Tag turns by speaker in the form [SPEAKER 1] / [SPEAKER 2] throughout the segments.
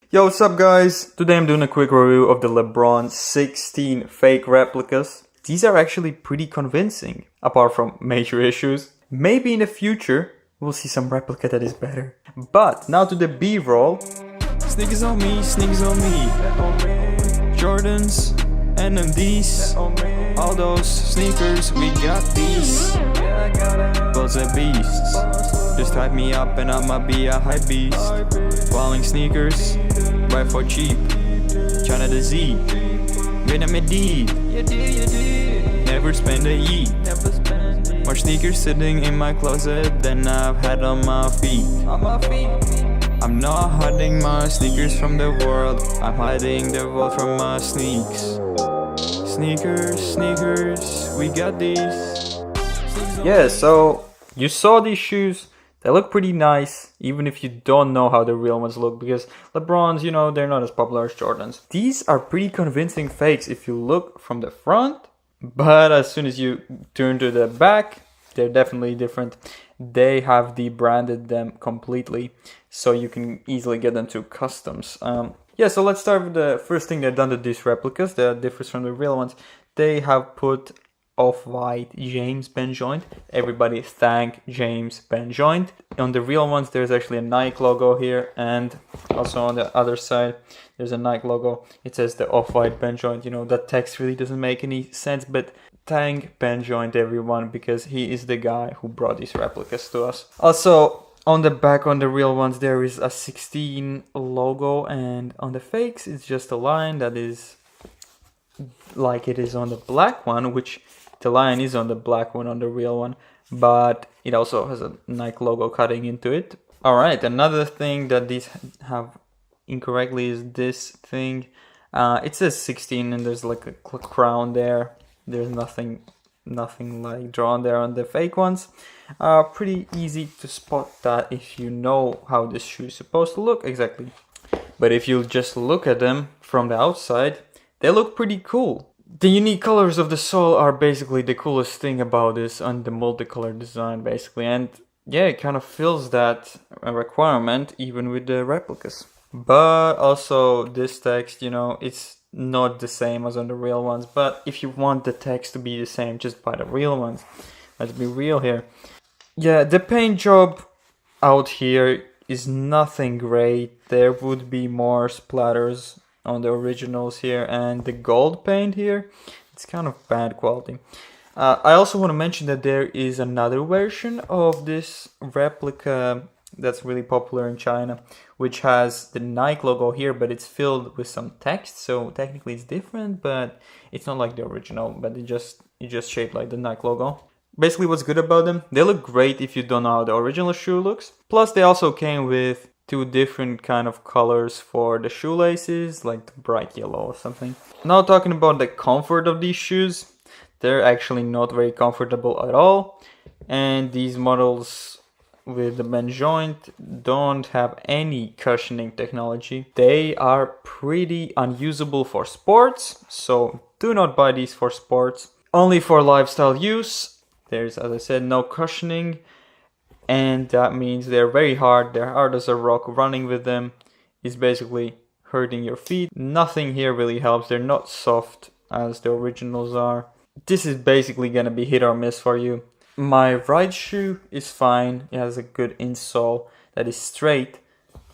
[SPEAKER 1] Yo, what's up guys? Today I'm doing a quick review of the Lebron 16 fake replicas. These are actually pretty convincing, apart from major issues. Maybe in the future we'll see some replica that is better. But now to the B-roll.
[SPEAKER 2] Sneakers on me, sneakers on me. Jordans, NMDs. All those sneakers, we got these. Bulls and beasts. Just hype me up and I'ma be a hype beast. Falling sneakers, right for cheap. China the Z, Vietnam D. Never spend a E. More sneakers sitting in my closet than I've had on my feet. I'm not hiding my sneakers from the world, I'm hiding the world from my sneaks. Sneakers, sneakers, we got these.
[SPEAKER 1] Yeah, so you saw these shoes. They look pretty nice, even if you don't know how the real ones look, because LeBrons, you know, they're not as popular as Jordans. These are pretty convincing fakes if you look from the front, but as soon as you turn to the back, they're definitely different. They have debranded them completely, so you can easily get them to customs. Yeah, so let's start with the first thing they've done to these replicas that differs from the real ones. They have put off-white James Ben joint. Everybody thank James Ben joint. On the real ones there's actually a Nike logo here, and also on the other side there's a Nike logo. It says the off-white Ben joint. You know, that text really doesn't make any sense, but thank Ben joint everyone, because he is the guy who brought these replicas to us. Also on the back, on the real ones, there is a 16 logo, and on the fakes it's just a line that is like it is on the black one, which the line is on the black one on the real one, but it also has a Nike logo cutting into it. Alright, another thing that these have incorrectly is this thing. It says 16 and there's like a crown there. There's nothing like drawn there on the fake ones. Pretty easy to spot that if you know how this shoe is supposed to look exactly. But if you just look at them from the outside, they look pretty cool. The unique colors of the sole are basically the coolest thing about this, and the multicolored design basically, and yeah, it kind of fills that requirement even with the replicas. But also this text, you know, it's not the same as on the real ones, but if you want the text to be the same, just buy the real ones. Let's be real here. Yeah, the paint job out here is nothing great. There would be more splatters on the originals here, and the gold paint here, it's kind of bad quality. I also want to mention that there is another version of this replica that's really popular in China, which has the Nike logo here, but it's filled with some text, so technically it's different, but it's not like the original, but it just shaped like the Nike logo. Basically, what's good about them, they look great if you don't know how the original shoe looks. Plus they also came with two different kind of colors for the shoelaces, like the bright yellow or something. Now talking about the comfort of these shoes, they're actually not very comfortable at all, and these models with the Ben joint don't have any cushioning technology. They are pretty unusable for sports, so do not buy these for sports. Only for lifestyle use. There's, as I said, no cushioning, and that means they're very hard. They're hard as a rock. Running with them is basically hurting your feet. Nothing here really helps. They're not soft as the originals are. This is basically gonna be hit or miss for you. My right shoe is fine. It has a good insole that is straight.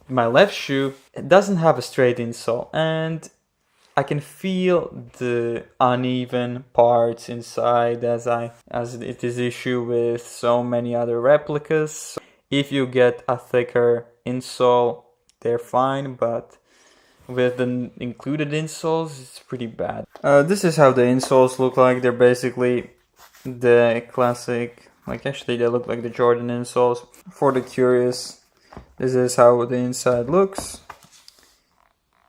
[SPEAKER 1] My left shoe, it doesn't have a straight insole, and I can feel the uneven parts inside as it is issue with so many other replicas. If you get a thicker insole, they're fine, but with the included insoles, it's pretty bad. This is how the insoles look like. They're basically the classic, like actually they look like the Jordan insoles. For the curious, this is how the inside looks.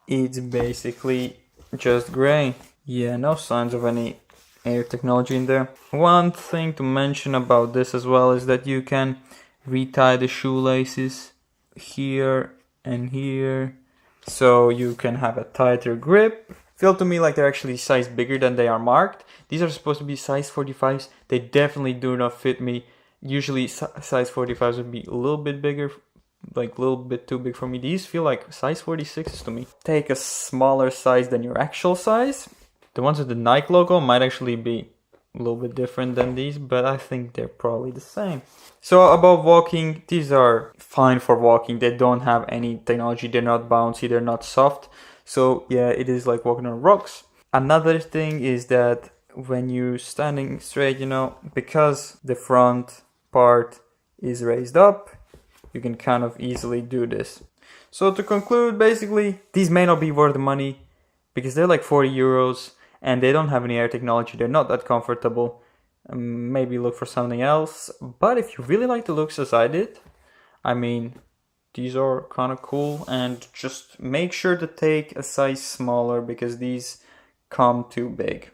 [SPEAKER 1] It's basically just gray. Yeah, no signs of any air technology in there. One thing to mention about this as well is that you can retie the shoelaces here and here, so you can have a tighter grip. Feel to me like they're actually size bigger than they are marked. These are supposed to be size 45s. They definitely do not fit me. Usually size 45s would be a little bit bigger like a little bit too big for me. These feel like size 46s to me. Take a smaller size than your actual size. The ones with the Nike logo might actually be a little bit different than these, but I think they're probably the same. So about walking, these are fine for walking. They don't have any technology. They're not bouncy, they're not soft. So yeah, it is like walking on rocks. Another thing is that when you're standing straight, you know, because the front part is raised up, you can kind of easily do this. So to conclude, basically, these may not be worth the money because they're like 40 euros and they don't have any air technology. They're not that comfortable. Maybe look for something else. But if you really like the looks as I did, I mean, these are kind of cool. And just make sure to take a size smaller because these come too big.